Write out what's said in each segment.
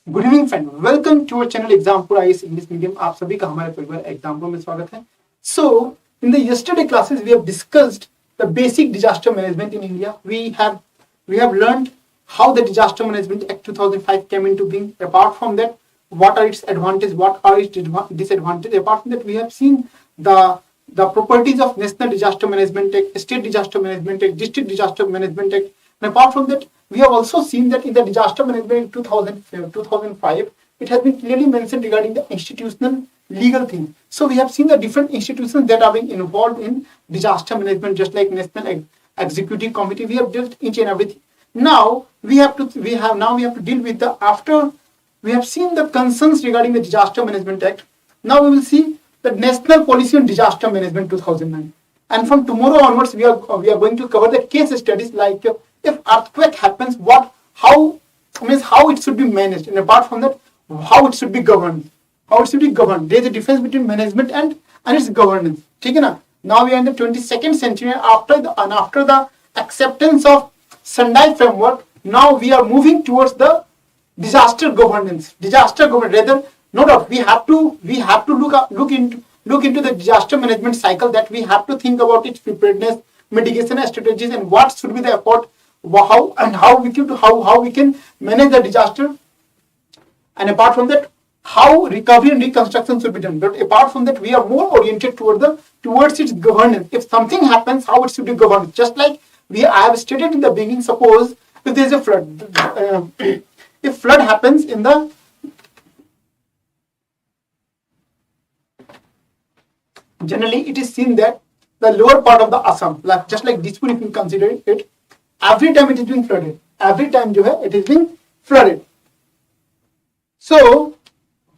Good evening friend, welcome to our channel Exampur IAS English medium. आप सभी का हमारे परिवार एग्जामपुर में स्वागत है। So in the yesterday classes we have discussed the basic disaster management in India. We have learned how the Disaster Management Act 2005 came into being. Apart from that, what are its advantages, what are its disadvantages? Apart from that, we have seen the properties of National Disaster Management Act, State Disaster Management Act, District Disaster Management Act. And apart from that, we have also seen that in the Disaster Management Act 2005, it has been clearly mentioned regarding the institutional legal thing. So we have seen the different institutions that are being involved in disaster management, just like National Executive Committee. We have dealt each and everything. Now we have to deal with the after we have seen the concerns regarding the Disaster Management Act. Now we will see the National Policy on Disaster Management 2009, and from tomorrow onwards we are going to cover the case studies, like if earthquake happens, how it should be managed, and apart from that, how it should be governed. There is a difference between management and its governance. ठीक है ना? Now we are in the 22nd century, and after the acceptance of Sendai framework, now we are moving towards the disaster governance. Rather, no doubt, we have to look into the disaster management cycle, that we have to think about its preparedness, mitigation strategies, and what should be the effort, how we can manage the disaster, and apart from that, how recovery and reconstruction should be done. But apart from that, we are more oriented towards its governance. If something happens, how it should be governed. Just like I have stated in the beginning, suppose if there is a flood, if flood happens in the generally it is seen that the lower part of the Assam, like just like Dispur, if you consider it, every time it is being flooded. It is being flooded. So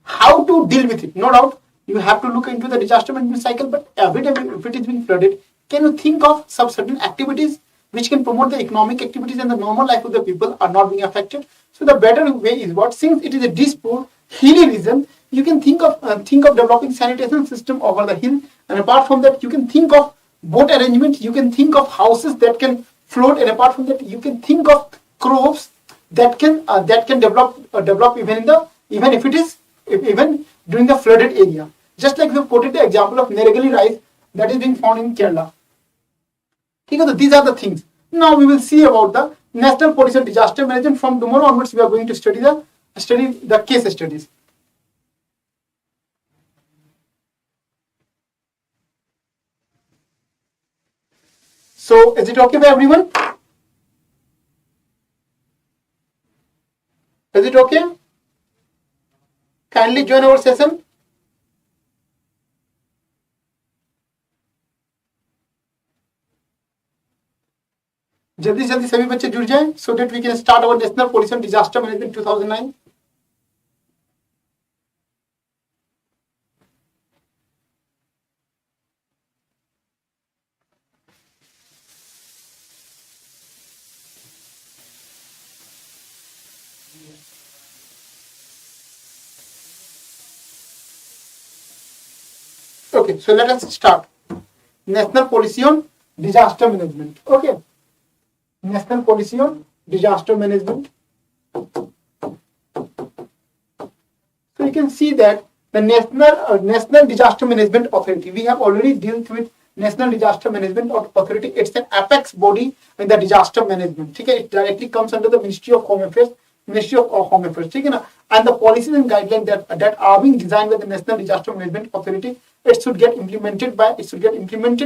how to deal with it? No doubt, you have to look into the disaster management cycle. But every time if it is being flooded, can you think of some certain activities which can promote the economic activities and the normal life of the people are not being affected? So the better way is what? Since it is a Dispur hilly region, you can think of developing sanitation system over the hill, and apart from that, you can think of boat arrangement, you can think of houses that can float, and apart from that, you can think of crops that can develop even during the flooded area. Just like we have quoted the example of Neregali rice that is being found in Kerala. These are the things. Now we will see about the National Policy on Disaster Management. From tomorrow onwards, we are going to study the case studies. So is it okay for everyone? Is it okay? Kindly join our session. जल्दी जल्दी सभी बच्चे जुड़ जाएं, so that we can start our National Policy on Disaster Management 2009. Okay, so let us start. National Policy on Disaster Management. Okay. National Policy on Disaster Management. So you can see that the National Disaster Management Authority, we have already dealt with National Disaster Management Authority. It's an apex body in the disaster management. Okay? It directly comes under the Ministry of Home Affairs. Okay? And the policies and guidelines that are being designed by the National Disaster Management Authority, it should get implemented,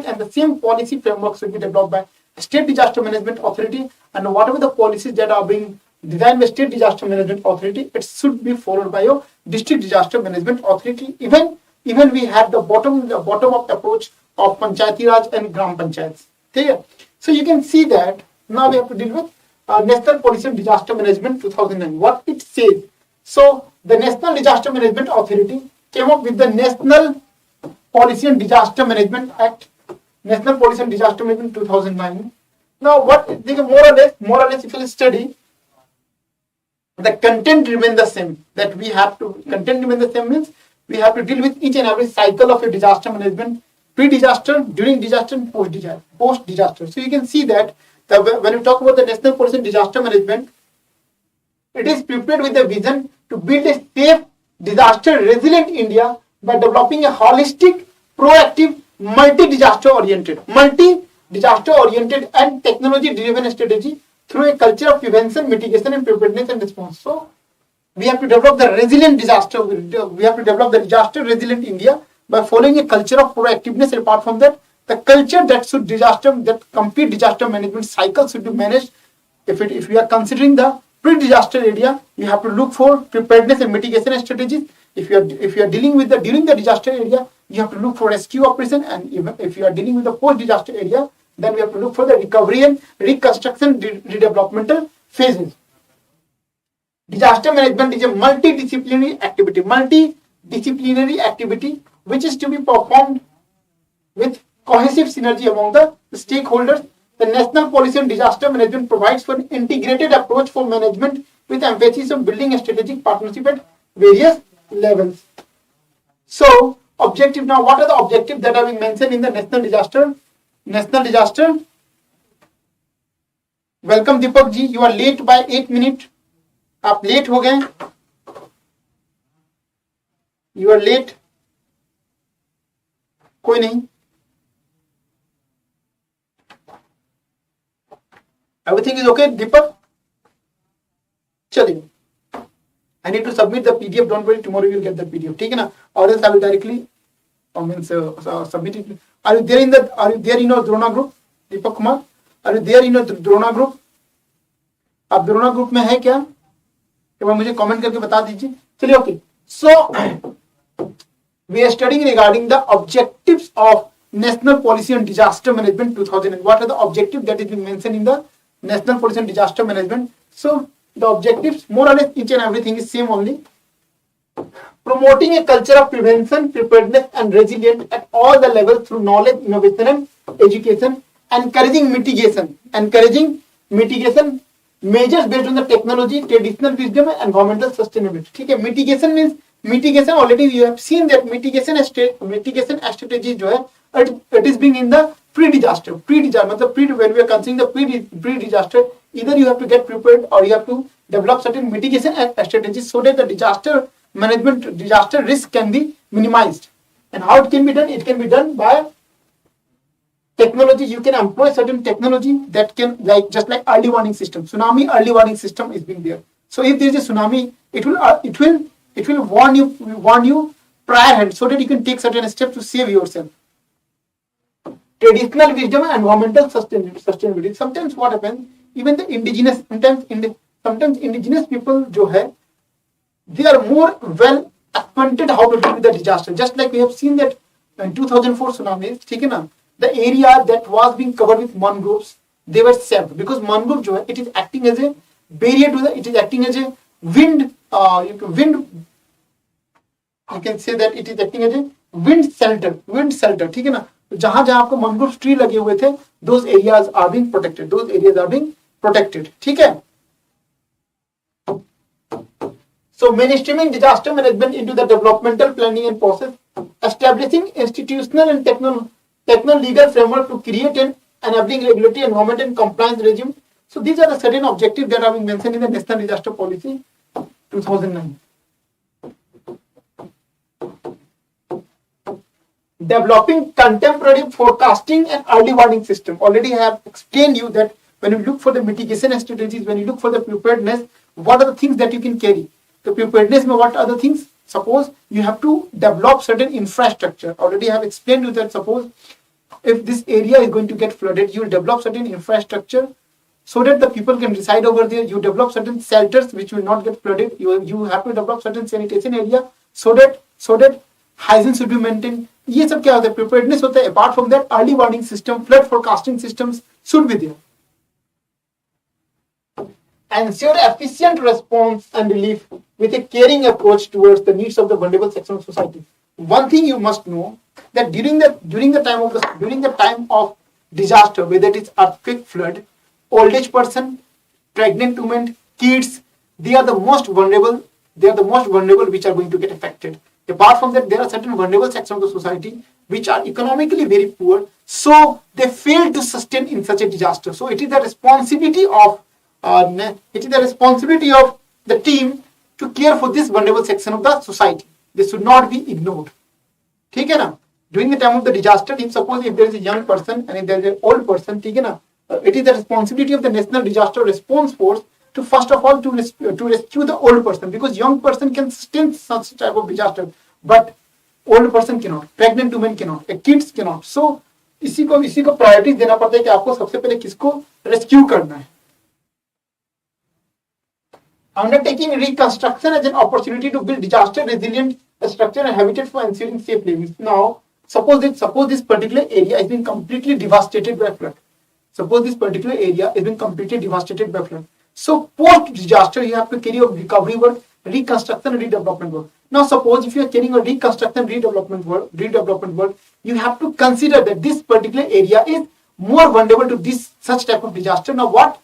and the same policy framework should be developed by State Disaster Management Authority, and whatever the policies that are being designed by State Disaster Management Authority, it should be followed by your District Disaster Management Authority. Even we have the bottom up approach of Panchayati Raj and Gram Panchayats. Okay? So you can see that now we have to deal with National Policy on Disaster Management 2009. What it says. So the National Disaster Management Authority came up with the National Policy on Disaster Management Act, National Policy on Disaster Management 2009. Now, more or less, if you study, the content remains the same. Content remains the same means we have to deal with each and every cycle of a disaster management: pre-disaster, during disaster, and post-disaster. So you can see that when we talk about the National Policy on Disaster Management, it is prepared with a vision to build a safe, disaster-resilient India by developing a holistic, proactive, multi-disaster-oriented and technology-driven strategy through a culture of prevention, mitigation, and preparedness and response. So, we have to develop the resilient disaster. We have to develop the disaster-resilient India by following a culture of proactiveness. And apart from that, the culture that complete disaster management cycle should be managed. If we are considering the pre-disaster area, you have to look for preparedness and mitigation strategies. If you are dealing with during the disaster area, you have to look for rescue operation, and even if you are dealing with the post-disaster area, then we have to look for the recovery and reconstruction redevelopmental phases. Disaster management is a multidisciplinary activity which is to be performed with cohesive synergy among the stakeholders. The National Policy on Disaster Management provides for an integrated approach for management with emphasis on building a strategic partnership at various levels. So, objective now, what are the objectives that have been mentioned in the National Disaster? Welcome Deepak ji, you are late by 8 minutes. आप late हो गए, you are late, कोई नहीं, everything is okay Deepak, चलिए, I need to submit the PDF, don't worry, tomorrow you will get the PDF, ठीक है ना, और else I will directly submit it. Are you there in your Drona group? Deepak Kumar, are you there in your Drona group? आप Drona group में है क्या? एक बार मुझे कमेंट करके बता दीजिए. चलिए, okay. So we are studying regarding the objectives of national policy on disaster management 2000. What are the objective that is being mentioned in the national policy on disaster management? So the objectives more or less each and everything is same only. Promoting a culture of prevention, preparedness and resilience at all the levels through knowledge, innovation and education. Encouraging mitigation measures based on the technology, traditional wisdom and environmental sustainability. ठीक है, mitigation means mitigation, already you have seen that mitigation strategy जो है it is being in the pre-disaster मतलब when we are considering the pre-disaster, either you have to get prepared or you have to develop certain mitigation strategies so that the disaster risk can be minimized. And how it can be done? It can be done by technology. You can employ certain technology that can, just like early warning system. Tsunami early warning system is being there. So if there is a tsunami, it will warn you prior hand so that you can take certain steps to save yourself. Traditional wisdom and environmental sustainability. Sometimes what happens, even the indigenous, sometimes indigenous people जो है, they are more well acquainted how to deal with the disaster. Just like we have seen that in 2004 tsunami, ठीक है ना, the area that was being covered with mangroves, they were saved because mangrove जो है, it is acting as a barrier to it is acting as a wind. You can say that it is acting as a wind shelter. ठीक है ना, जहां आपको mangrove tree लगे हुए थे, those areas are being protected. ठीक है. So mainstreaming disaster management into the developmental planning and process, establishing institutional and techno-legal framework to create an enabling regulatory environment and compliance regime. So these are the certain objectives that are being mentioned in the National Disaster Policy 2009. Developing contemporary forecasting and early warning system. Already I have explained you that when you look for the mitigation strategies, when you look for the preparedness, what are the things that you can carry? The preparedness, what are the things? Suppose you have to develop certain infrastructure. Already I have explained you that suppose if this area is going to get flooded, you will develop certain infrastructure so that the people can reside over there. You develop certain shelters which will not get flooded. You have to develop certain sanitation area so that hygiene should be maintained. ये सब क्या होता है? Preparedness होता है. Apart from that, early warning system, flood forecasting systems should be there. Ensure efficient response and relief with a caring approach towards the needs of the vulnerable section of society. One thing you must know that during the time of disaster, whether it is earthquake, flood, old age person, pregnant women, kids, they are the most vulnerable. They are the most vulnerable which are going to get affected. Apart from that, there are certain vulnerable sections of the society which are economically very poor, so they fail to sustain in such a disaster. So it is the responsibility of the team to care for this vulnerable section of the society. They should not be ignored. ठीक है ना? During the time of the disaster, if suppose if there is a young person and if there is an old person, ठीक है ना? It is the responsibility of the National Disaster Response Force to first of all to rescue the old person, because young person can sustain such type of disaster, but old person cannot, pregnant women cannot, kids cannot. So इसी को priority देना पड़ता है कि आपको सबसे पहले किसको रेस्क्यू करना है. Undertaking reconstruction as an opportunity to build disaster resilient structure and habitat for ensuring safe living. Now, suppose this particular area has been completely devastated by flood. Suppose this particular area has been completely devastated by flood. So post disaster, you have to carry out recovery work, reconstruction, and redevelopment work. Now, suppose if you are carrying a reconstruction, redevelopment work, you have to consider that this particular area is more vulnerable to this such type of disaster. Now,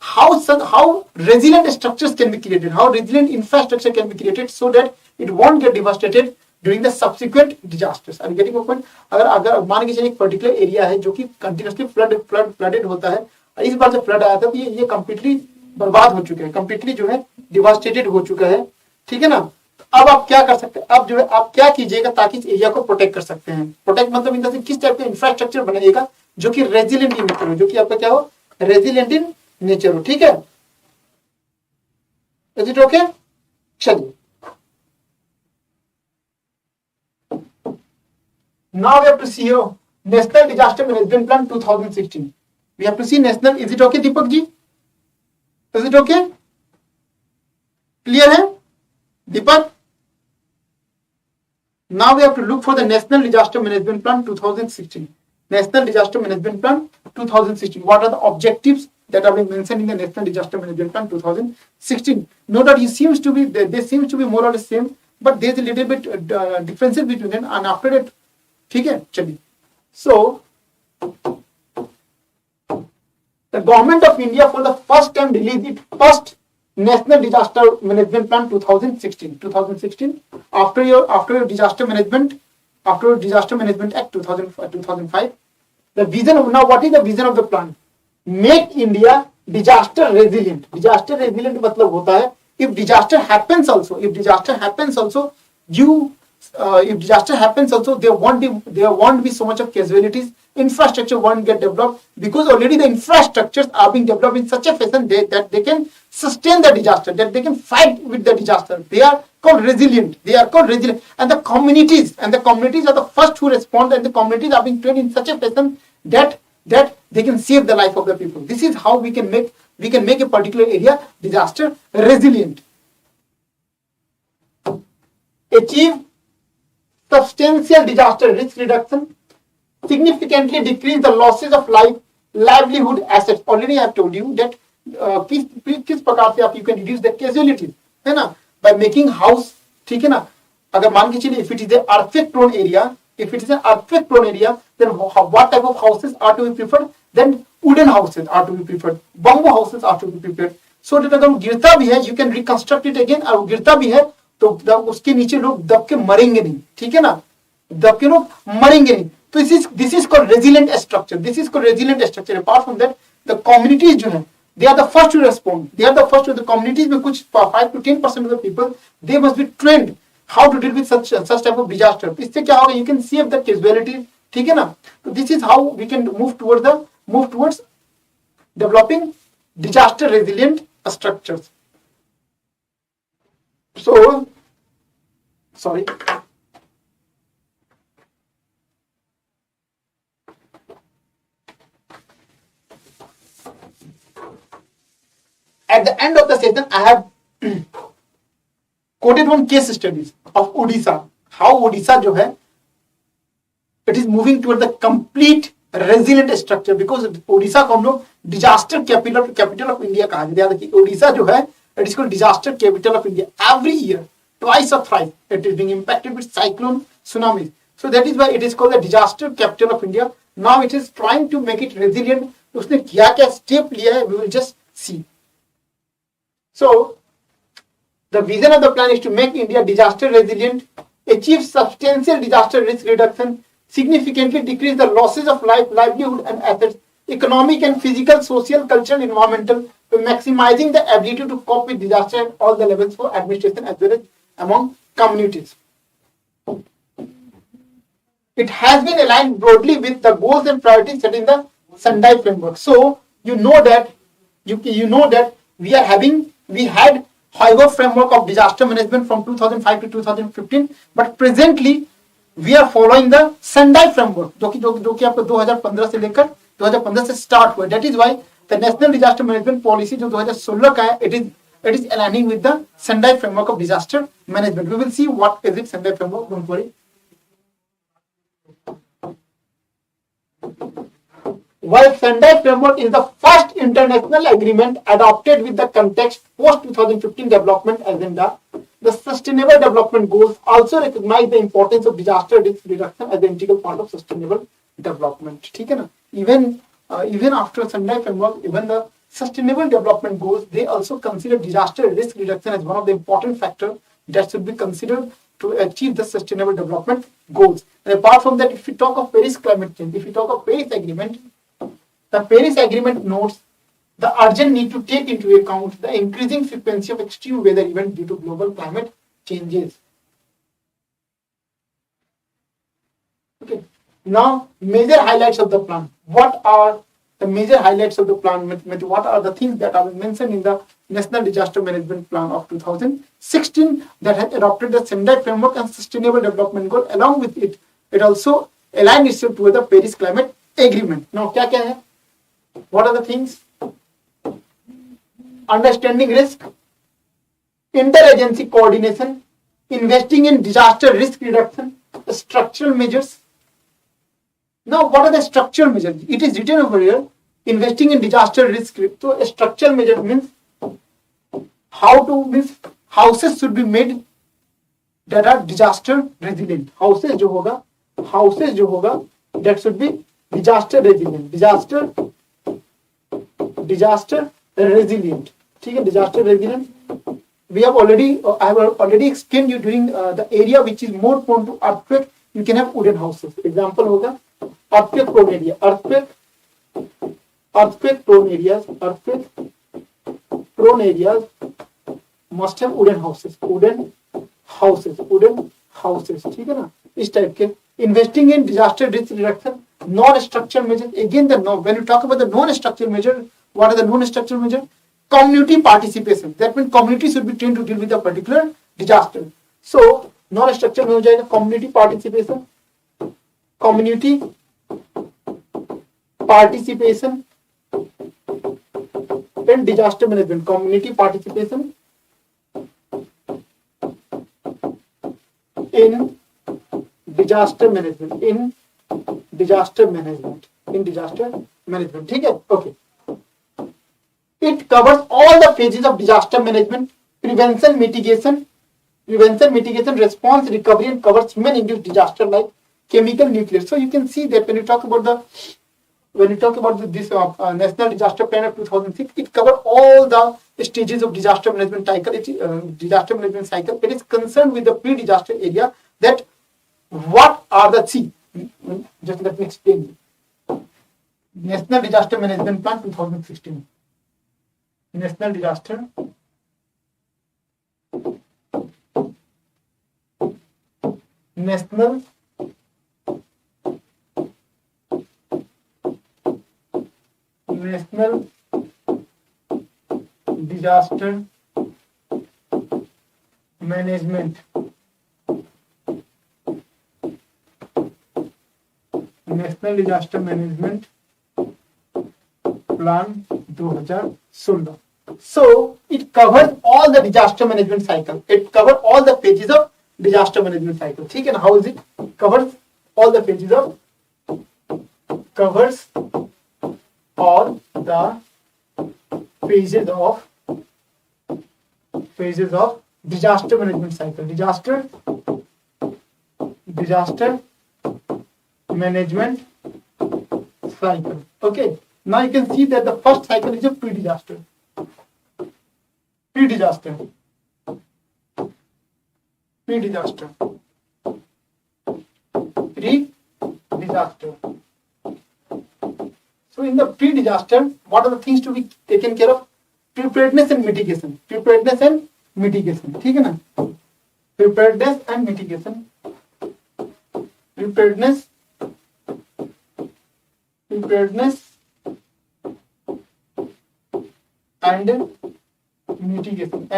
how resilient structures can be created, how resilient infrastructure can be created so that it won't get devastated during the subsequent disasters. Are you getting my point? अगर मान के चलिए एक particular area है जो कि continuously flooded होता है, इस बार जब फ्लड आया था तो ये कंप्लीटली बर्बाद हो चुका है, कंप्लीटली जो है डिवास्टेटेड हो चुका है. ठीक है ना? अब आप क्या कर सकते हैं, अब जो है आप क्या कीजिएगा ताकि इस एरिया को प्रोटेक्ट कर सकते हैं. प्रोटेक्ट मतलब इन द सेंस किस टाइप का इंफ्रास्ट्रक्चर बनाइएगा जो कि रेजिलिएंट इन नेचर हो, जो कि आपका क्या हो, रेजिलिएंट इन नेचर हो. ठीक है, इज इट ओके? चलिए, now we have to see here National Disaster Management Plan 2016. We have to see national. Is it okay, Deepak ji? Is it okay? Clear है, Deepak? Now we have to look for the National Disaster Management Plan 2016. National Disaster Management Plan 2016. What are the objectives that have been mentioned in the National Disaster Management Plan 2016? Note that it seems to be, they seems to be more or less same, but there is a little bit differences between them. And after that, ठीक है, चलिए. So the government of India for the first time released its first National Disaster Management Plan 2016 after your Disaster Management Act 2005. The vision of, now what is the vision of the plan? Make India disaster resilient. Disaster resilient मतलब होता है if disaster happens also, if disaster happens also there won't be so much of casualties. Infrastructure won't get developed because already the infrastructures are being developed in such a fashion that they can sustain the disaster, that they can fight with the disaster. They are called resilient. And the communities are the first who respond, and the communities are being trained in such a fashion that they can save the life of the people. This is how we can make a particular area disaster resilient. Achieve substantial disaster risk reduction, significantly decrease the losses of life, livelihood, assets. Already I have told you that किस प्रकार से आप you can reduce the casualties, है ना, by making house. ठीक है ना? अगर मान के चलिए if it is an earthquake prone area, then what type of houses are to be preferred? Then wooden houses are to be preferred, bamboo houses are to be preferred, so that अगर गिरता भी है you can reconstruct it again. और गिरता भी है तो उसके नीचे लोग दब के मरेंगे नहीं. ठीक है ना? दब के लोग मरेंगे नहीं. तो this is called resilient structure. Apart from that, the communities जो है, they are the first to respond. The communities में कुछ 5 to 10% of the people, they must be trained how to deal with such type of disaster. इससे क्या होगा? You can save the casualties. ठीक है ना? तो this is how we can move towards developing disaster resilient structures. So, sorry. At the end of the session, I have quoted one case studies of Odisha. How Odisha जो है, it is moving towards the complete resilient structure, because Odisha को हम लोग disaster capital of India कहा जाता है. Odisha जो है, it is called disaster capital of India. Every year, twice or thrice, it is being impacted with cyclone, tsunamis. So that is why it is called the disaster capital of India. Now it is trying to make it resilient. उसने क्या क्या step लिया है, we will just see. So The vision of the plan is to make India disaster resilient, achieve substantial disaster risk reduction, significantly decrease the losses of life, livelihood and assets, economic and physical, social, cultural, environmental, by maximizing the ability to cope with disaster at all the levels for administration as well as among communities. It has been aligned broadly with the goals and priorities set in the Sendai framework. So you know that we had HARIDUTT framework of disaster management from 2005 to 2015, but presently we are following the Sendai framework, जो कि आपको 2015 से लेकर 2015 से start हुआ. That is why the national disaster management policy जो 2016 का है, it is aligning with the Sendai framework of disaster management. We will see what is it Sendai framework. Don't worry. While Sendai framework is the first international agreement adopted with the context post-2015 development agenda, the Sustainable Development Goals also recognize the importance of disaster risk reduction as an integral part of sustainable development. ठीक है ना? Even after Sendai framework, even the Sustainable Development Goals, they also consider disaster risk reduction as one of the important factors that should be considered to achieve the Sustainable Development Goals. And apart from that, if we talk of Paris climate change, if we talk of Paris Agreement, the Paris Agreement notes the urgent need to take into account the increasing frequency of extreme weather events due to global climate changes. Okay. Now, major highlights of the plan. What are the major highlights of the plan? What are the things that are mentioned in the National Disaster Management Plan of 2016 that has adopted the Sendai framework and Sustainable Development Goal? Along with it, it also aligned itself with the Paris Climate Agreement. Now, क्या क्या है? What are the things? Understanding risk, interagency coordination, investing in disaster risk reduction, structural measures. Now, what are the structural measures? It is written over here, investing in disaster risk. So, a structural measure means houses should be made that are disaster resilient. Houses जो होगा, that should be disaster resilient. Disaster resilient. ठीक है, disaster resilient. I have already explained you during the area which is more prone to earthquake. You can have wooden houses. Example होगा earthquake prone area. Earthquake prone areas must have wooden houses. Wooden houses. ठीक है ना? इस type के. Investing in disaster risk reduction, non-structural measures. Again, when you talk about the non-structural measure, what are the non-structural measures? Community participation. That means community should be trained to deal with a particular disaster. So, non-structural में हो जाएगा community participation. Community participation in disaster management. Community participation in disaster management. ठीक है? Okay. It covers all the phases of disaster management, prevention, mitigation, response, recovery, and covers human-induced disaster like chemical, nuclear. So you can see that when you talk about this National Disaster Plan of 2006, it covers all the stages of disaster management cycle. It is concerned with the pre-disaster area. That what are the just let me explain. National Disaster Management Plan 2016. National Disaster Management Plan 2016. So it covers all the disaster management cycle. It covers all the phases of disaster management cycle. ठीक है ना? How is it? Covers all the phases of disaster management cycle. Disaster management cycle. Okay. Now you can see that the first cycle is a pre-disaster. pre-disaster. Pre-disaster. So in the pre-disaster, what are the things to be taken care of? Preparedness and mitigation. Preparedness and mitigation. ठीक है ना? Preparedness and mitigation. Preparedness and mitigation.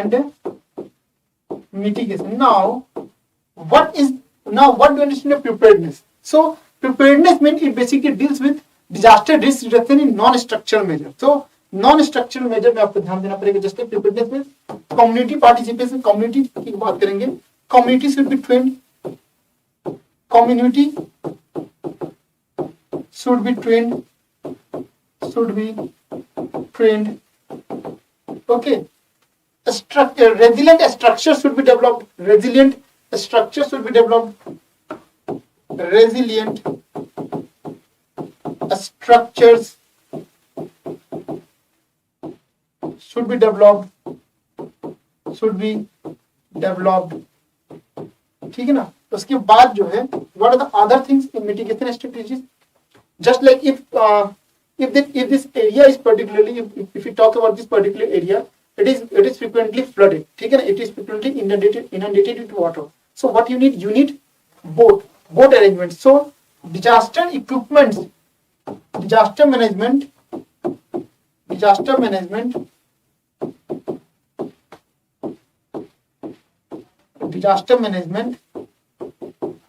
Now what do you understand of preparedness? So preparedness means it basically deals with disaster risk reduction in non-structural measure. So non-structural measure में आपको ध्यान देना पड़ेगा. जैसे preparedness में community participation, community की बात करेंगे. Community should be trained. Community should be trained. Okay. Resilient structure should be developed. Resilient structure should be developed. Resilient structures should be developed. ठीक है ना? उसके बाद जो है, what are the other things in mitigation strategies? Just like if this area is particularly, if we talk about this particular area, it is frequently flooded. ठीक है ना? It is frequently inundated with water. So what you need boat arrangements. So disaster equipments, disaster management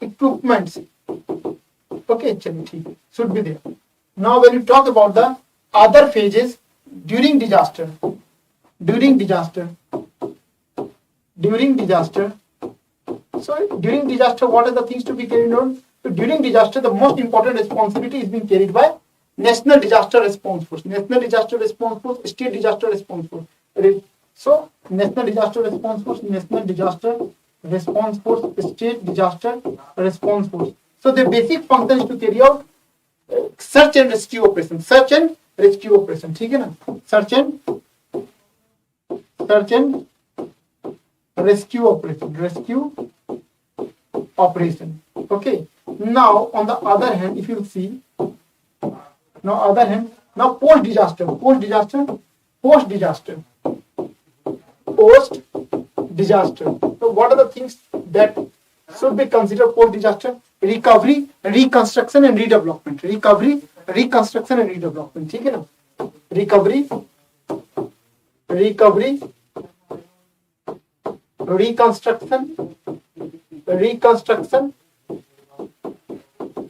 equipments. Okay, चलिए ठीक है, should be there. Now when you talk about the other phases during disaster, so during disaster, what are the things to be carried on? So during disaster, the most important responsibility is being carried by National Disaster Response Force, State Disaster Response Force. So National Disaster Response Force, State Disaster Response Force. So the basic function is to carry out search and rescue operation. ठीक है ना? Search and rescue operation. Okay. Now on the other hand, if you see, now post disaster. So what are the things that should be considered post disaster? Recovery, reconstruction and redevelopment. ठीक है ना? Recovery, reconstruction and redevelopment recovery, reconstruction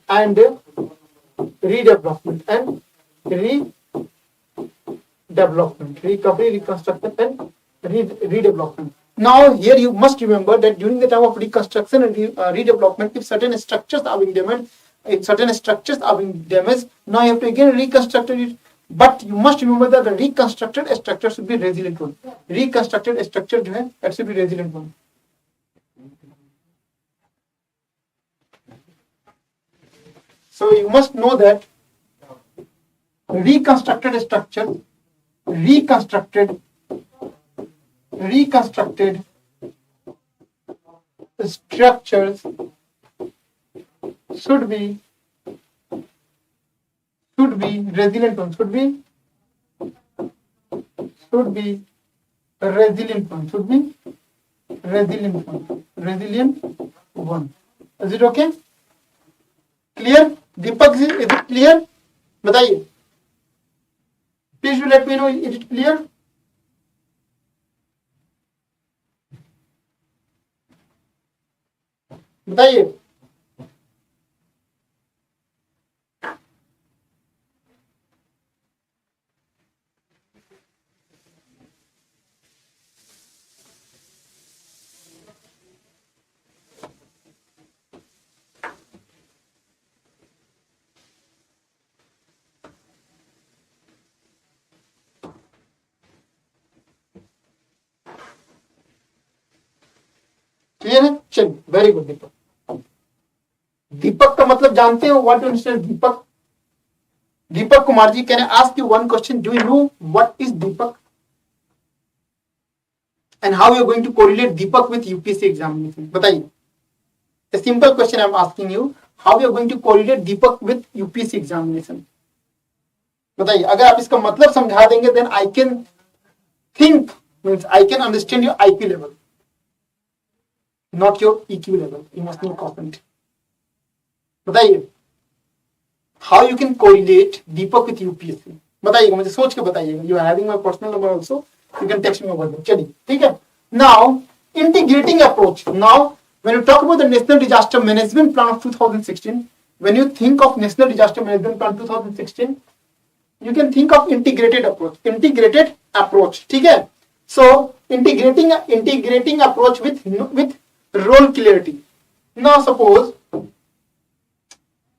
and redevelopment. Now here you must remember that during the time of reconstruction and redevelopment, if certain structures are being damaged, now you have to again reconstruct it. But you must remember that the reconstructed structure should be resilient one. Reconstructed structure जो है, that should be resilient one. So you must know that reconstructed structures should be resilient one. Resilient one. Is it okay? Clear? Deepak, is it clear? बताइए. Please do let me know. Is it clear? बताइए. Clear है? चलिए, very good. Deepak का मतलब जानते हो? What understand Deepak Kumar ji, can I ask you one question? Do you know what is Deepak? and how you are going to correlate Deepak with UPSC examination? बताइए. A simple question I am asking you. How you are going to correlate Deepak with UPSC examination? बताइए. अगर आप इसका मतलब समझा देंगे, then I can think, means I can understand your IQ level, not your EQ level, emotional quotient. बताइए. How you can correlate Deepak with UPSC? बताइएगा, मुझे सोच के बताइएगा. You are having my personal number also. You can text me over there. चलिए, ठीक है. Now, integrating approach. Now, when you talk about the National Disaster Management Plan of 2016, when you think of National Disaster Management Plan 2016, you can think of integrated approach. Integrated approach, ठीक है. So, integrating approach with role clarity. Now, suppose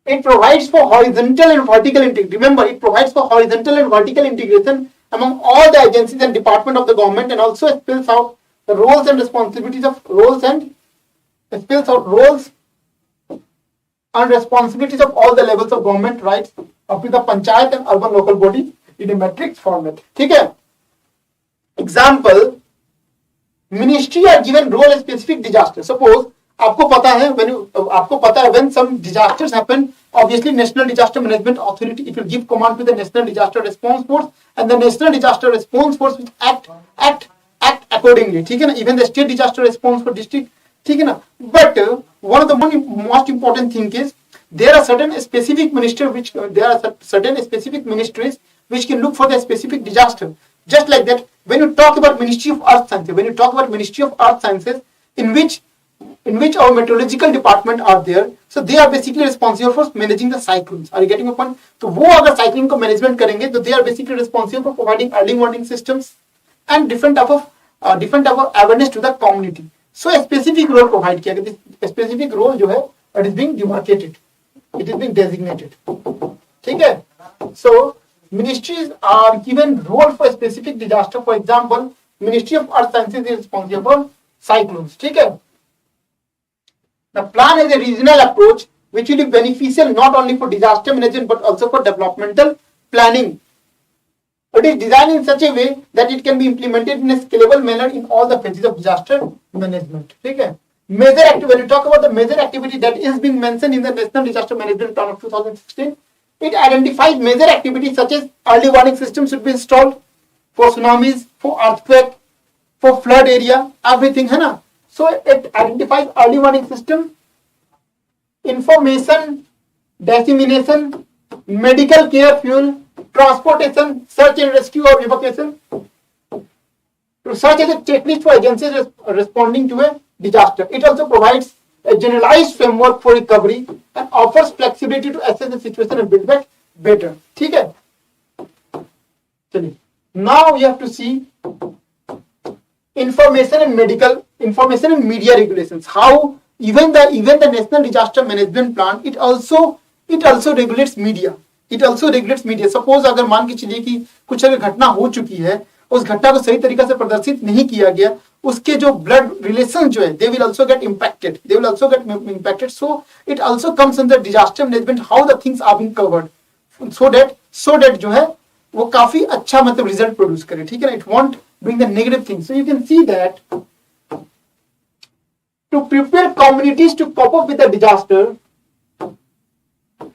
it provides for horizontal and vertical integration. Remember, it provides for horizontal and vertical integration among all the agencies and departments of the government, and also spells out the roles and responsibilities of all the levels of government, right, up to the panchayat and urban local body in a matrix format. ठीक है. Example, ministry are given role specific disaster. Suppose आपको पता है when some disasters happen, obviously National Disaster Management Authority, it will give command to the National Disaster Response Force, and the National Disaster Response Force will act accordingly. ठीक है ना. Even the State Disaster Response for district, ठीक है ना. But one of the most important thing is there are certain specific ministries which can look for the specific disaster. Just like that, when you talk about Ministry of Earth Sciences, in which our meteorological department are there, so they are basically responsible for managing the cyclones. Are you getting my point? तो वो अगर cyclone को management करेंगे, तो they are basically responsible for providing early warning systems and different type of awareness to the community. So a specific role provide किया गया. A specific role जो है, it is being demarcated, it is being designated. ठीक है. So ministries are given role for a specific disaster. For example, Ministry of Earth Sciences is responsible for cyclones. ठीक है. The plan is a regional approach which will be beneficial not only for disaster management but also for developmental planning. It is designed in such a way that it can be implemented in a scalable manner in all the phases of disaster management. ठीक है. Major activity, when you talk about the major activity that is being mentioned in the National Disaster Management Plan of 2016, it identifies major activities such as early warning systems should be installed for tsunamis, for earthquake, for flood area, everything है ना. So it identifies early warning system, information dissemination, medical care, fuel, transportation, search and rescue or evacuation. To search as a checklist for agencies responding to a disaster. It also provides a generalized framework for recovery and offers flexibility to assess the situation and build back better. ठीक है. चलिए. Now you have to see information and media regulations. How even the National Disaster Management Plan, it also regulates media. Suppose अगर मान के चलिए कि कुछ अगर घटना हो चुकी है, उस घटना को सही तरीके से प्रदर्शित नहीं किया गया, उसके जो ब्लड रिलेशन जो है, they will also get impacted. So it also comes under disaster management, how the things are being covered, so that जो है वो काफी अच्छा मतलब रिजल्ट प्रोड्यूस करे. ठीक है ना. It won't bring the negative things. So you can see that to prepare communities to cope up with the disaster,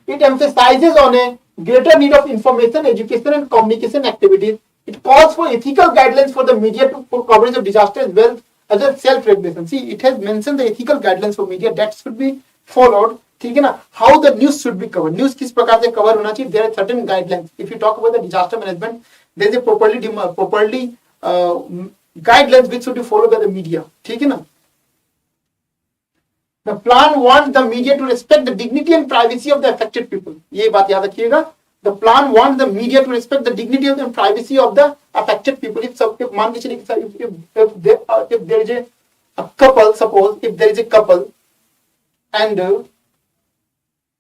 it emphasizes on a greater need of information, education and communication activities. It calls for ethical guidelines for the media for coverage of disaster as well as a self-regulation. See, it has mentioned the ethical guidelines for media that should be followed. ठीक है ना. How the news should be covered. News किस प्रकार से cover होना चाहिए. There are certain guidelines. If you talk about the disaster management, there is a properly guidelines which should be followed by the media. ठीक है ना. The plan wants the media to respect the dignity and privacy of the affected people. ये बात याद रखिएगा. The plan wants the media to respect the dignity and privacy of the affected people. If मान के चलिए if there is a couple, suppose if there is a couple and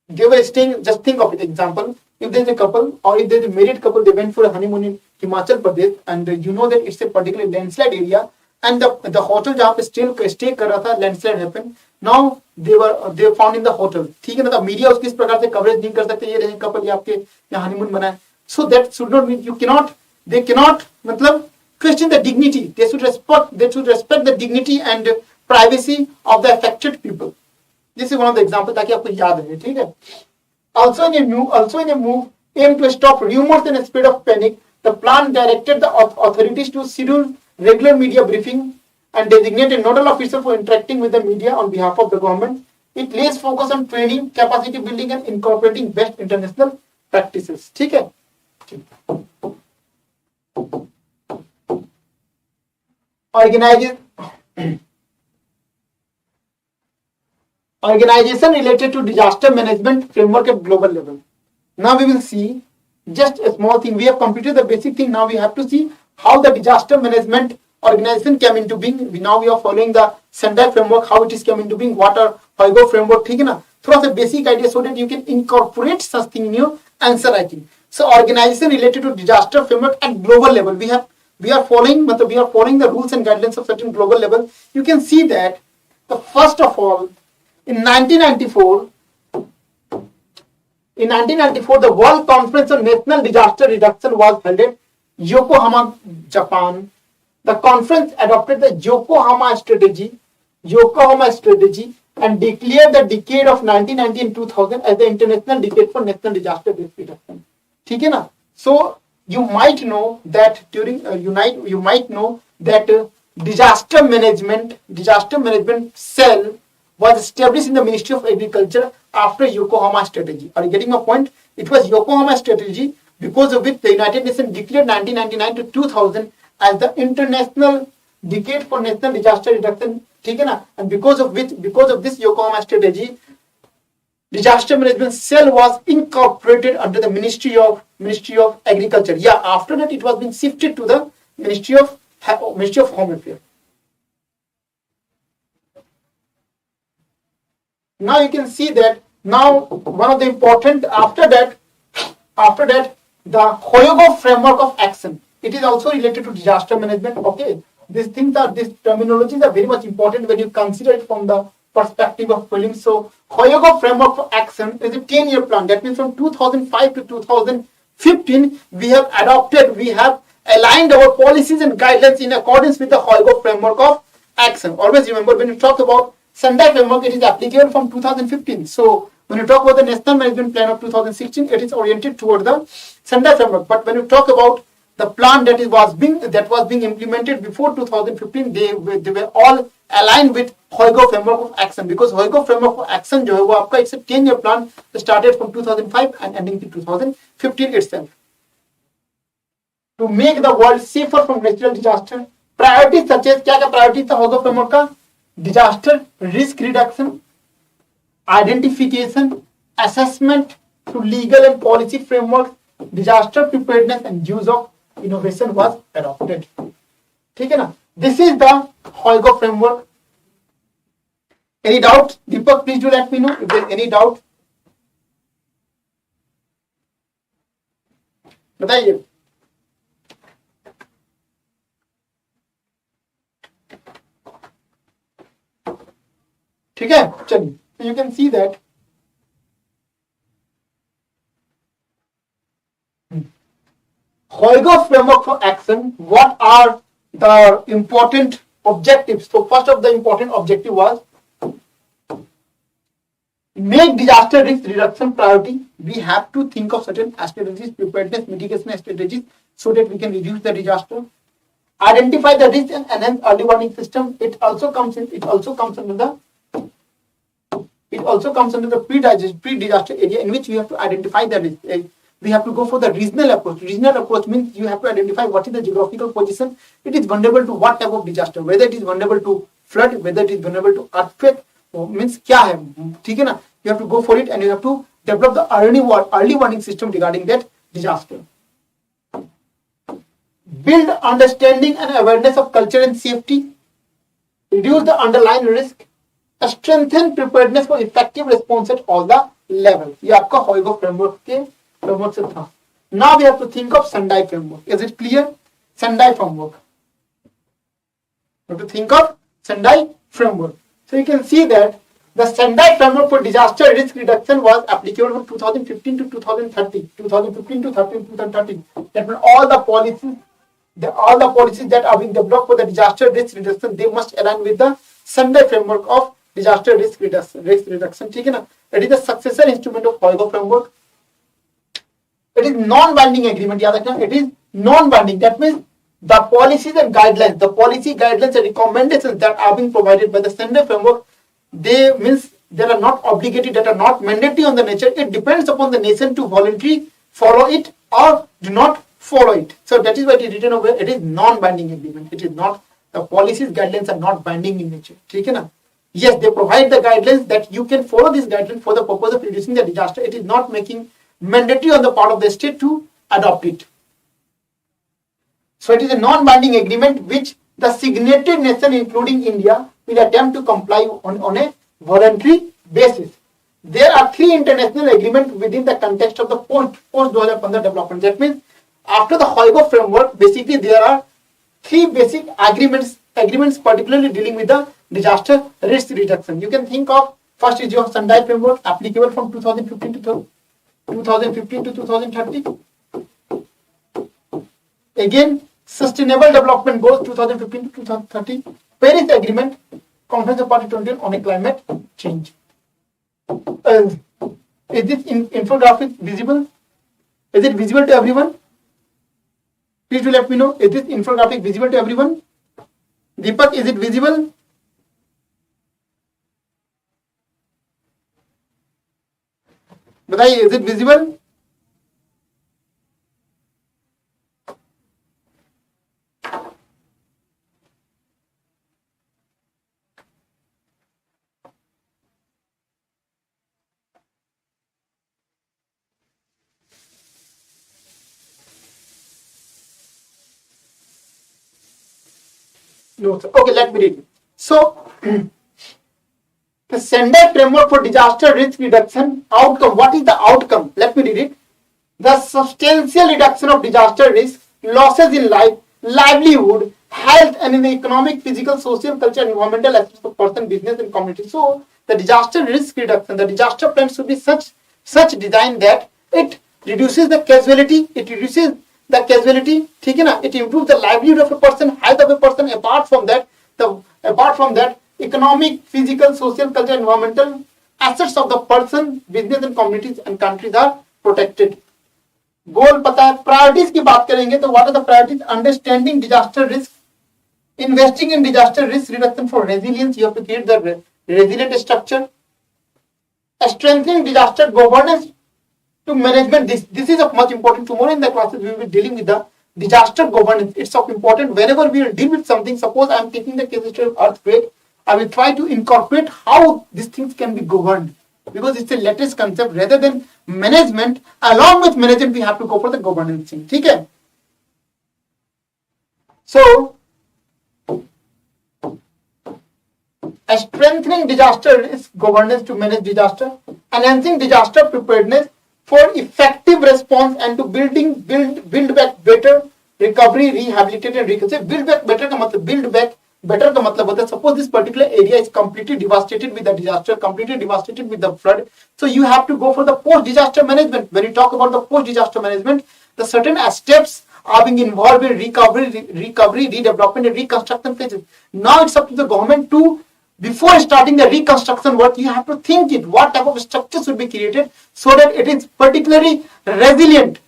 they were staying, just think of it, example, if there is a couple or if there is a married couple, they went for a honeymoon in Himachal Pradesh, and you know that it's a particular landslide area, and the hotel जहाँ पे stay कर रहा था, landslide happened. Now they were found in the hotel. ठीक है ना. तो media उसकी इस प्रकार से कवरेज नहीं कर सकते, ये रहे कपल, ये आपके यहाँ हनीमून बना है. So that should not mean they cannot मतलब question the dignity. They should respect the dignity and privacy of the affected people. This is one of the examples ताकि आपको याद रहे, ठीक है? Also in a move aimed to stop rumors and spread of panic, the plan directed the authorities to schedule regular media briefing and designate a nodal officer for interacting with the media on behalf of the government. It lays focus on training, capacity building and incorporating best international practices. ठीक है? Organization related to disaster management framework at global level. Now we will see just a small thing. We have completed the basic thing. Now we have to see how the disaster management organization came into being. Now we are following the Sendai framework, how it is came into being, what are HARIDUTT framework, ठीक है ना? थोड़ा सा basic idea so that you can incorporate such thing in your answer writing. So organization related to disaster framework at global level. We are following the rules and guidelines of certain global level. You can see that first of all, in 1994, the World Conference on National Disaster Reduction was held at Yokohama, Japan. The conference adopted the Yokohama strategy and declared the decade of 1990 and 2000 as the International Decade for National Disaster Risk Reduction. ठीक है ना? So you might know that disaster management cell was established in the Ministry of Agriculture after Yokohama strategy. Are you getting my point? It was Yokohama strategy because of which the United Nations declared 1999 to 2000 as the International Decade for National Disaster Reduction. ठीक है ना? And because of this Yokohama strategy, disaster management cell was incorporated under the Ministry of Agriculture. Yeah, after that it was being shifted to the Ministry of Home Affairs. Now you can see that one of the important after that the Hyogo framework of action. It is also related to disaster management. Okay, these terminologies are very much important when you consider it from the perspective of feelings. So Hyogo framework for action is a 10-year plan. That means from 2005 to 2015 we have aligned our policies and guidelines in accordance with the Hyogo framework of action. Always remember, when you talk about Sendai framework, it is applicable from 2015. So when you talk about the National Management Plan of 2016, it is oriented toward the Sendai framework. But when you talk about the plan that was being implemented before 2015, they were all aligned with Hyogo framework of action, because Hyogo framework of action जो है वो आपका it's a 10-year plan started from 2005 and ending to 2015 itself. To make the world safer from natural disaster, priorities such as क्या priorities था Hyogo framework का? Disaster risk reduction, identification, assessment through legal and policy frameworks, disaster preparedness and use of innovation was adopted. ठीक है ना? This is the Hyogo framework. Any doubt? Deepak, please do let me know if there is any doubt. बताइए. ठीक है, चलिए. So you can see that Hyogo framework for action. What are the important objectives? So first of the important objective was make disaster risk reduction priority. We have to think of certain strategies, preparedness, mitigation strategies, so that we can reduce the disaster. Identify the risk and enhance early warning system. It also comes under the pre-disaster area, in which we have to identify the risk. We have to go for the regional approach. Regional approach means you have to identify what is the geographical position. It is vulnerable to what type of disaster, whether it is vulnerable to flood, whether it is vulnerable to earthquake, means क्या है, ठीक है ना? You have to go for it and you have to develop the early warning system regarding that disaster. Build understanding and awareness of culture and safety. Reduce the underlying risk. Strengthen preparedness for effective response at all the levels. ये आपका Hyogo framework से था. Now we have to think of Sendai framework. Is it clear? Sendai framework. We have to think of Sendai framework. So you can see that the Sendai framework for disaster risk reduction was applicable from 2015 to 2030. 2015 to 2013. That means all the policies all the policies that are being developed for the disaster risk reduction, they must align with the Sendai framework of disaster risk reduction. ठीक है ना? It is the successor instrument of HOIGO framework. It is non-binding agreement. याद रखना, it is non-binding. That means the policies and guidelines, the policy guidelines and recommendations that are being provided by the Sendai framework, they are not obligatory, that are not mandatory on the nature. It depends upon the nation to voluntarily follow it or do not follow it. So that is why it is written over. It is non-binding agreement. It is not, the policies guidelines are not binding in nature. ठीक है ना? Yes, they provide the guidelines that you can follow this guideline for the purpose of reducing the disaster. It is not making mandatory on the part of the state to adopt it. So it is a non-binding agreement which the signatory nation, including India, will attempt to comply on a voluntary basis. There are 3 international agreements within the context of the post-2015 development. That means after the HOIGO framework, basically there are 3 basic agreements particularly dealing with the disaster risk reduction. You can think of, first is your Sendai framework, applicable from 2015 to 2030. Again, Sustainable Development Goals 2015 to 2030. Paris Agreement, Conference of Party 20 on a climate change. Is this infographic visible? Is it visible to everyone? Please do let me know. Is this infographic visible to everyone? Deepak, is it visible? बताइए, is it visible? No, sir. Okay, let me read it. So, the Sendai framework for disaster risk reduction outcome. What is the outcome? Let me read it. The substantial reduction of disaster risk, losses in life, livelihood, health, and in the economic, physical, social, cultural, environmental aspects of person, business, and community. So, the disaster risk reduction, the disaster plan should be such design that it reduces the casualty. It reduces the casualty. ठीक है ना? It improves the livelihood of a person, health of a person. Apart from that, economic, physical, social, cultural, environmental assets of the person, business and communities and countries are protected. गोल पता है. Priorities की बात करेंगे तो what are the priorities? Understanding disaster risk, investing in disaster risk reduction for resilience. You have to create the resilient structure. Strengthening disaster governance to management. This is of much important. Tomorrow in the classes we will be dealing with the disaster governance. It's of important. Whenever we will deal with something, suppose I am taking the case history of earthquake, I will try to incorporate how these things can be governed, because it's the latest concept. Rather than management, along with management we have to go for the governance thing. ठीक है? So strengthening disaster risk governance to manage disaster, enhancing disaster preparedness for effective response and to build back better, recovery, rehabilitate and reconcile. Build back better का मतलब, build back better का मतलब होता है, suppose this particular area is completely devastated with the disaster, completely devastated with the flood, so you have to go for the post disaster management. When you talk about the post disaster management, the certain steps are being involved in recovery, redevelopment and reconstruction phases. Now it's up to the government to, before starting the reconstruction work, you have to think it, what type of structure should be created so that it is particularly resilient.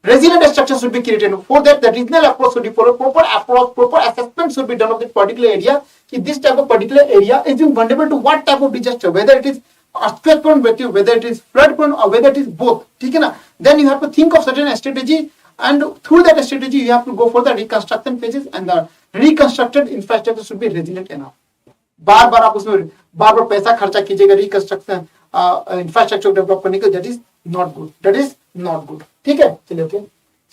Resilient structure should be created. For that, the regional approach should be followed. Proper assessment should be done of this particular area. If this type of particular area is being vulnerable to what type of disaster, whether it is earthquake prone, whether it is flood prone, or whether it is both. ठीक है ना? Then you have to think of certain strategy, and through that strategy you have to go for the reconstruction phases, and the reconstructed infrastructure should be resilient enough. बार आप उसमें बार पैसा खर्चा कीजिएगा reconstruction infrastructure develop करने के, that is not good. ठीक है, चलिए. Okay,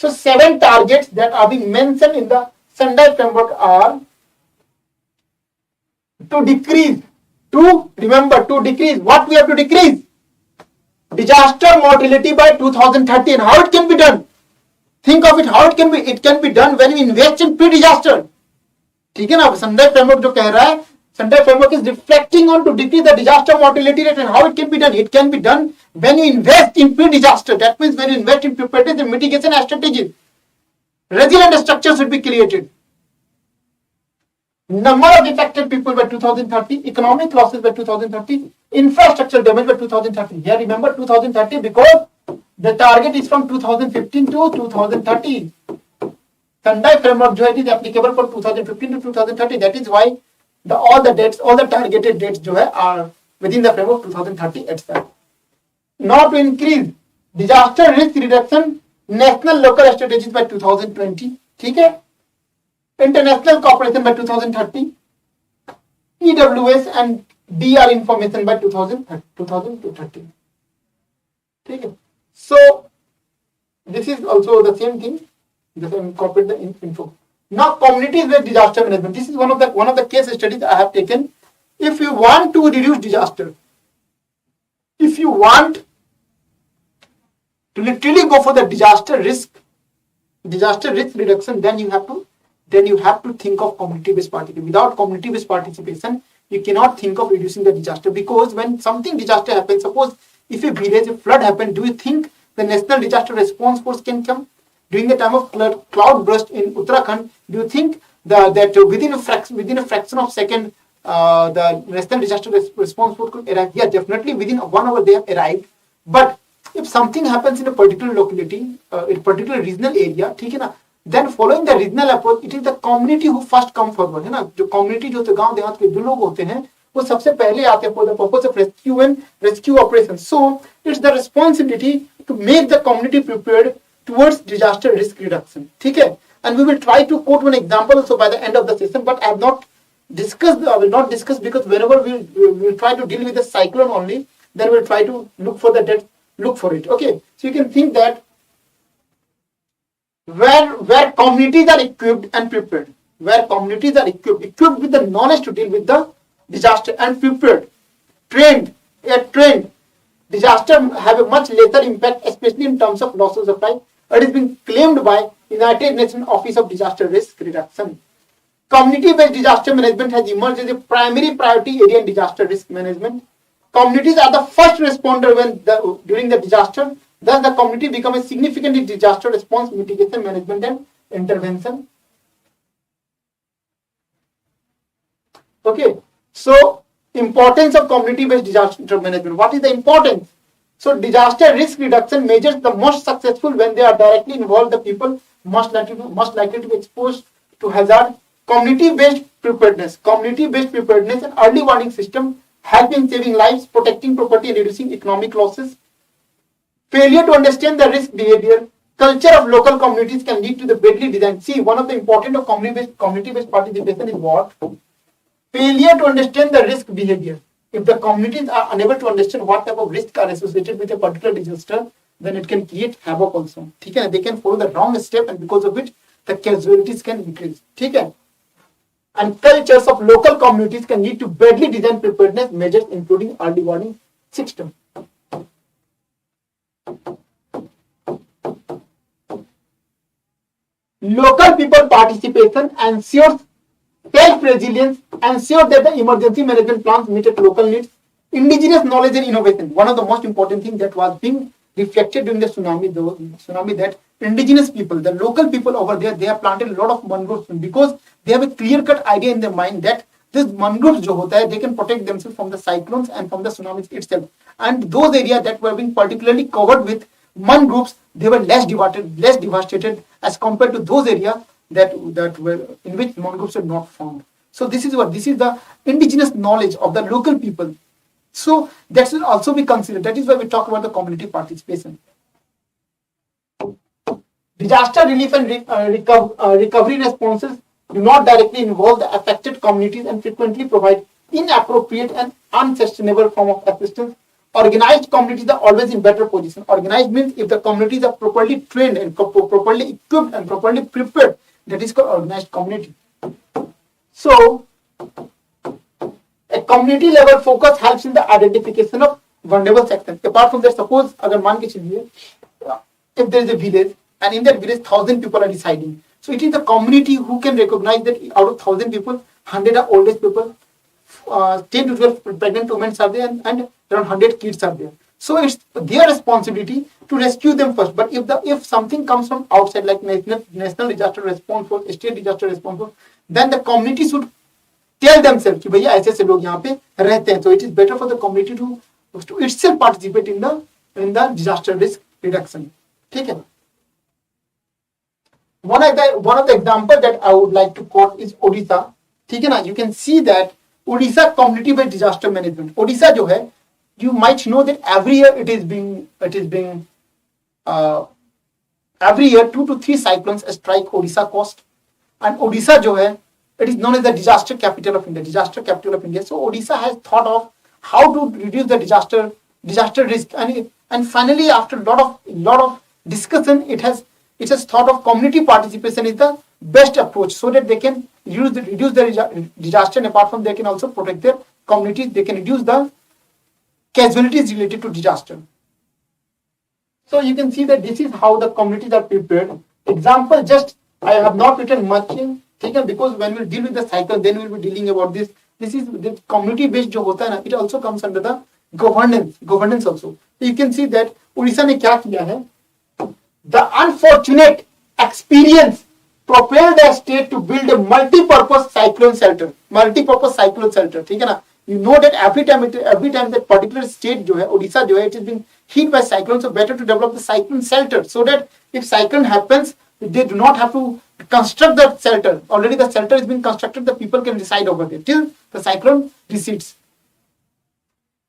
so 7 targets that are being mentioned in the Sendai framework are to decrease what we have to decrease? Disaster mortality by 2030. And how it can be done? Think of it, how it can be done when we invest in pre-disaster. ठीक है ना? Sendai framework जो कह रहा है, Sendai framework is reflecting on to decrease the disaster mortality rate. And how it can be done? It can be done when you invest in pre-disaster. That means when you invest in preparedness and mitigation strategies. Resilient structure should be created. Number of affected people by 2030, economic losses by 2030, infrastructure damage by 2030. Here remember 2030 because the target is from 2015 to 2030. Sendai framework जो है it is applicable for 2015 to 2030. That is why all the targeted dates जो है are within the framework 2030 itself. Now to increase disaster risk reduction, national local strategies by 2020. ठीक है? International cooperation by 2030, EWS and DR information by 2030. Okay. So this is also the same thing. Just incorporate the info. Now community-based disaster management. This is one of the case studies I have taken. If you want to reduce disaster, if you want to literally go for the disaster risk reduction, then you have to think of community-based participation. Without community-based participation, you cannot think of reducing the disaster, because when something disaster happens, suppose if a flood happens, do you think the National Disaster Response Force can come? During the time of cloud burst in Uttarakhand, do you think that within a fraction of second, the National Disaster Response Force could arrive? Yeah, definitely within 1 hour they have arrived. But if something happens in a particular locality, in a particular regional area, ठीक है ना, then following the regional approach, it is the community who first come forward, है ना, जो community जो गांव देहात के जो लोग होते हैं, वो सबसे पहले आते हैं for the purpose of rescue operations. So it's the responsibility to make the community prepared towards disaster risk reduction. ठीक है? And we will try to quote one example also by the end of the session, but I will not discuss because whenever we will try to deal with the cyclone only, then we'll try to look for it. Okay, so you can think that where communities are equipped and prepared, equipped with the knowledge to deal with the disaster and prepared, trained, disaster have a much lesser impact, especially in terms of loss of supply. It is being claimed by United Nations Office of Disaster Risk Reduction. Community-based disaster management has emerged as a primary priority area in disaster risk management. Communities are the first responder during the disaster. Thus, the community becomes a significant disaster response, mitigation, management, and intervention. Okay, so importance of community-based disaster management. What is the importance? So, disaster risk reduction measures the most successful when they are directly involved. The people most likely to be exposed to hazard. Community-based preparedness and early warning system help in saving lives, protecting property, and reducing economic losses. Failure to understand the risk behavior, culture of local communities can lead to the badly designed. See, one of the important of community-based participation is what? Failure to understand the risk behavior. If the communities are unable to understand what type of risks are associated with a particular disaster, then it can create havoc also. Okay? They can follow the wrong step, and because of which the casualties can increase. Okay? And cultures of local communities can lead to badly designed preparedness measures, including early warning system. Local people participation ensures self-resilience, ensure that the emergency management plans meet at local needs. Indigenous knowledge and innovation. One of the most important things that was being reflected during the tsunami, that indigenous people, the local people over there, they have planted a lot of mangroves because they have a clear-cut idea in their mind that this mangroves जो होता है, they can protect themselves from the cyclones and from the tsunamis itself. And those areas that were being particularly covered with mangroves, they were less devastated as compared to those areas that were in which mangroves were not found. So this is the indigenous knowledge of the local people. So that should also be considered. That is why we talk about the community participation. Disaster relief and recovery responses do not directly involve the affected communities and frequently provide inappropriate and unsustainable form of assistance. Organized communities are always in better position. Organized means if the communities are properly trained and properly equipped and properly prepared, that is called organized community. So, a community level focus helps in the identification of vulnerable sections. Apart from that, suppose अगर मान के चलिए, if there is a village and in that village 1,000 people are residing, so it is the community who can recognize that out of 1,000 people, 100 are old age people, 10 to 12 pregnant women are there, and around 100 kids are there. So it's their responsibility to rescue them first. But if something comes from outside, like national disaster response force, state disaster response force, then the community should tell themselves कि भैया ऐसे ऐसे लोग यहाँ पे रहते हैं. So it is better for the community to itself participate in the disaster risk reduction. ठीक है. One of the example that I would like to quote is Odisha. ठीक है ना. You can see that Odisha community based disaster management. Odisha जो है, you might know that every year it is being every year 2 to 3 cyclones strike Odisha coast, and Odisha जो है, it is known as the disaster capital of India. Disaster capital of India. So Odisha has thought of how to reduce the disaster risk, and finally after lot of discussion, it has thought of community participation is the best approach, so that they can reduce the disaster, and apart from they can also protect their communities. They can reduce the casualties related to disaster. So you can see that this is how the communities are prepared. Example, just I have not written much in, because when we deal with the cycle, then we will be dealing about this. This is the community based जो होता है ना, it also comes under the governance also. So you can see that Orissa ने क्या किया है, the unfortunate experience propelled the state to build a multi-purpose cyclone shelter. ठीक है ना. You know that every time that particular state जो है, Odisha जो है, it is being hit by cyclone, so better to develop the cyclone shelter, so that if cyclone happens, they do not have to construct the shelter. Already the shelter is being constructed, the people can reside over there till the cyclone recedes.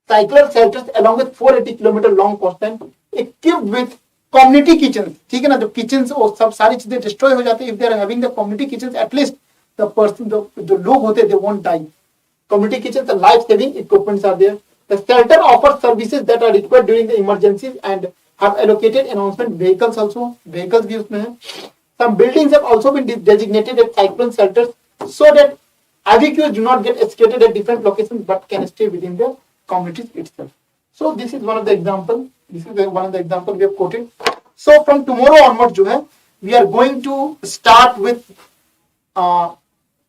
Cyclone shelters along with 480-kilometer long coastline equipped with community kitchens. ठीक है ना. जो kitchens और सब सारी चीजें destroy हो जाती है, if they are having the community kitchens, at least the person, जो लोग होते हैं, they won't die. Community kitchens, the life-saving equipments are there. The shelter offers services that are required during the emergencies and have allocated announcement vehicles also. Vehicles भी उसमें हैं. Some buildings have also been designated as cyclone shelters, so that evacuees do not get escalated at different locations but can stay within their communities itself. So this is one of the example. This is one of the example we have quoted. So from tomorrow onwards जो है, we are going to start with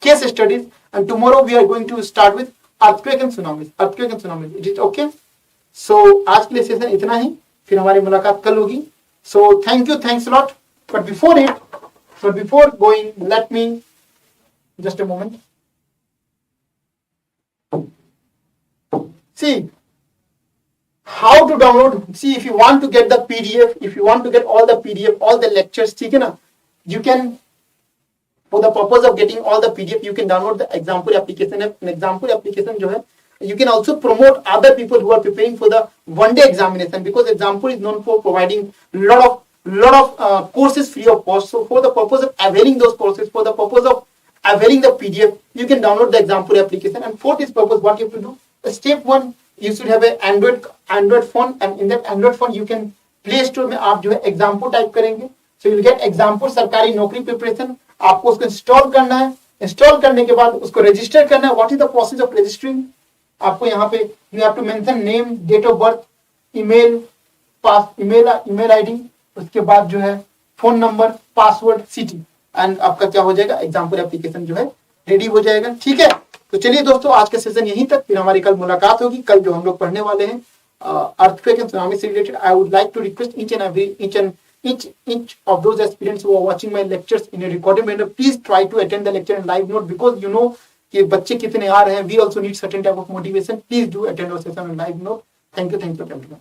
case studies, and tomorrow we are going to start with earthquake and tsunamis. It is okay. So आज के लिए session इतना ही, फिर हमारी मुलाकात कल होगी. So thanks a lot. But before going, let me just a moment. See how to download. See, if you want to get the PDF, if you want to get all the PDF, all the lectures, ठीक है ना, you can, for the purpose of getting all the PDF, you can download the example application. An example application जो है, you can also promote other people who are preparing for the one-day examination, because example is known for providing lot of courses free of cost. So for the purpose of availing those courses, for the purpose of availing the PDF, you can download the example application. And for this purpose, what you have to do? Step 1, you should have an Android phone, and in that Android phone you can Play Store में आप जो है example type करेंगे, so you will get example सरकारी नौकरी preparation. आपको उसको install करना है. इंस्टॉल करने के बाद उसको रजिस्टर करना है. What is the process of registering? आपको यहाँ पे you have to mention name, date of birth, email ID, उसके बाद जो है phone number, password, city, and आपका क्या हो जाएगा, एग्जाम्पल एप्लीकेशन जो है रेडी हो जाएगा. ठीक है, तो चलिए दोस्तों, आज का सेशन यहीं तक. फिर हमारी कल मुलाकात होगी. कल जो हम लोग पढ़ने वाले हैं earthquake and tsunami से related. I would like to request each of those aspirants who are watching my lectures in a recorded manner, please try to attend the lecture in live note, because you know कि बच्चे कितने आ रहे हैं. We also need certain type of motivation. Please do attend our session in live note. Thank you everyone.